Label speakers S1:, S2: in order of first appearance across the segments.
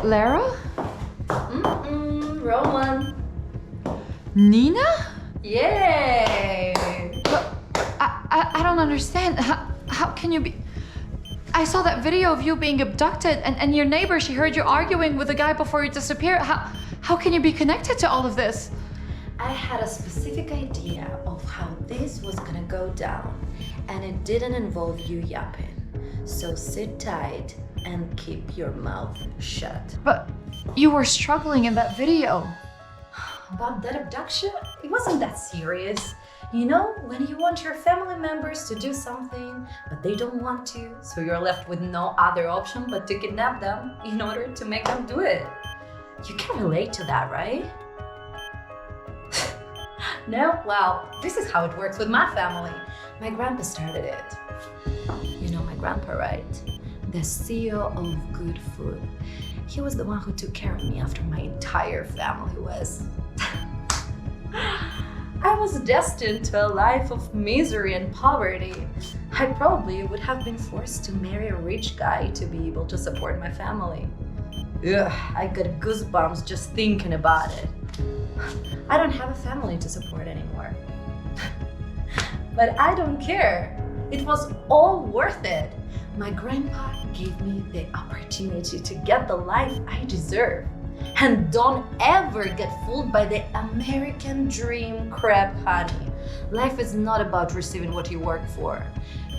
S1: Lara?
S2: Roman.
S1: Nina?
S2: Yay!
S1: But I don't understand. How can you be... I saw that video of you being abducted and your neighbor, she heard you arguing with a guy before you disappeared. How can you be connected to all of this?
S2: I had a specific idea of how this was gonna go down, and it didn't involve you yapping. So sit tight and keep your mouth shut.
S1: But you were struggling in that video.
S2: About that abduction? It wasn't that serious. You know, when you want your family members to do something, but they don't want to, so you're left with no other option but to kidnap them in order to make them do it. You can relate to that, right? No? Well, this is how it works with my family. My grandpa started it. You know my grandpa, right? The CEO of Good Food. He was the one who took care of me after my entire family was. I was destined to a life of misery and poverty. I probably would have been forced to marry a rich guy to be able to support my family. Ugh, I got goosebumps just thinking about it. I don't have a family to support anymore. But I don't care. It was all worth it. My grandpa gave me the opportunity to get the life I deserve. And don't ever get fooled by the American dream crap, honey. Life is not about receiving what you work for.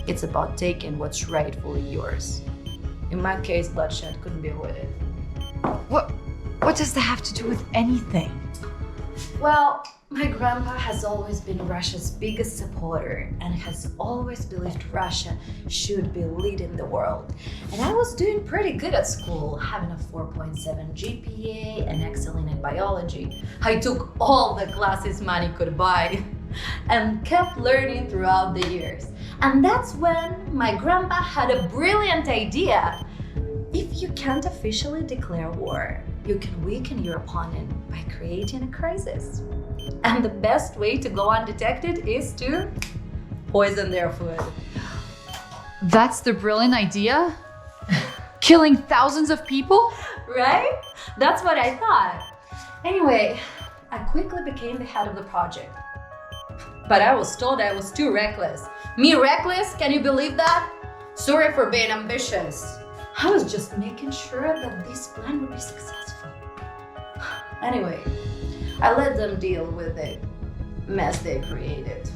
S2: It's about taking what's rightfully yours. In my case, bloodshed couldn't be avoided.
S1: What does that have to do with anything?
S2: Well, my grandpa has always been Russia's biggest supporter and has always believed Russia should be leading the world. And I was doing pretty good at school, having a 4.7 GPA and excelling in biology. I took all the classes money could buy and kept learning throughout the years. And that's when my grandpa had a brilliant idea. If you can't officially declare war, you can weaken your opponent by creating a crisis. And the best way to go undetected is to poison their food.
S1: That's the brilliant idea? Killing thousands of people?
S2: Right? That's what I thought. Anyway, I quickly became the head of the project. But I was told I was too reckless. Me reckless? Can you believe that? Sorry for being ambitious. I was just making sure that this plan would be successful. Anyway, I let them deal with the mess they created,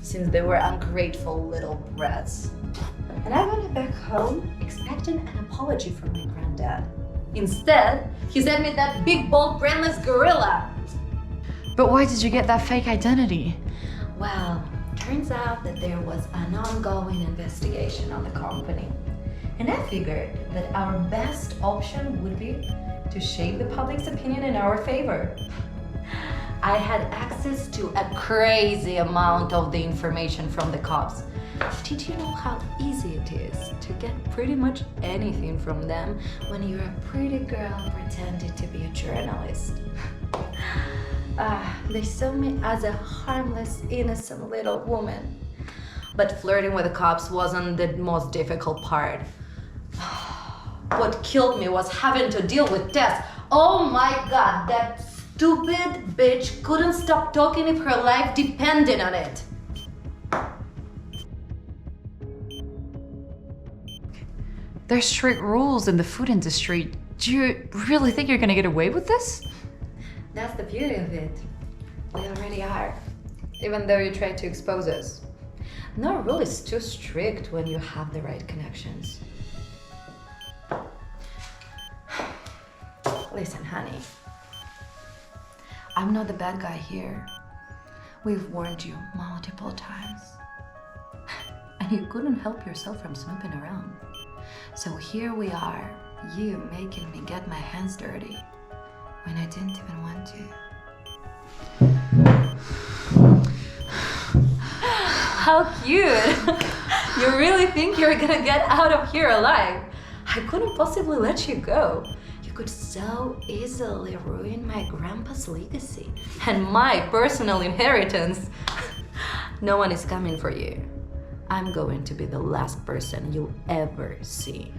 S2: since they were ungrateful little brats. And I went back home expecting an apology from my granddad. Instead, he sent me that big, bold, brainless gorilla.
S1: But why did you get that fake identity?
S2: Well, turns out that there was an ongoing investigation on the company. And I figured that our best option would be to shape the public's opinion in our favor. I had access to a crazy amount of the information from the cops. Did you know how easy it is to get pretty much anything from them when you're a pretty girl pretending to be a journalist? They saw me as a harmless, innocent little woman. But flirting with the cops wasn't the most difficult part. What killed me was having to deal with Tess. Oh my God, that stupid bitch couldn't stop talking if her life depended on it.
S1: There's strict rules in the food industry. Do you really think you're gonna get away with this?
S2: That's the beauty of it. We already are, even though you try to expose us. No rule is too strict when you have the right connections. Listen, honey. I'm not the bad guy here. We've warned you multiple times. And you couldn't help yourself from snooping around. So here we are, you making me get my hands dirty when I didn't even want to. How cute! You really think you're gonna get out of here alive? I couldn't possibly let you go. You could so easily ruin my grandpa's legacy and my personal inheritance. No one is coming for you. I'm going to be the last person you'll ever see.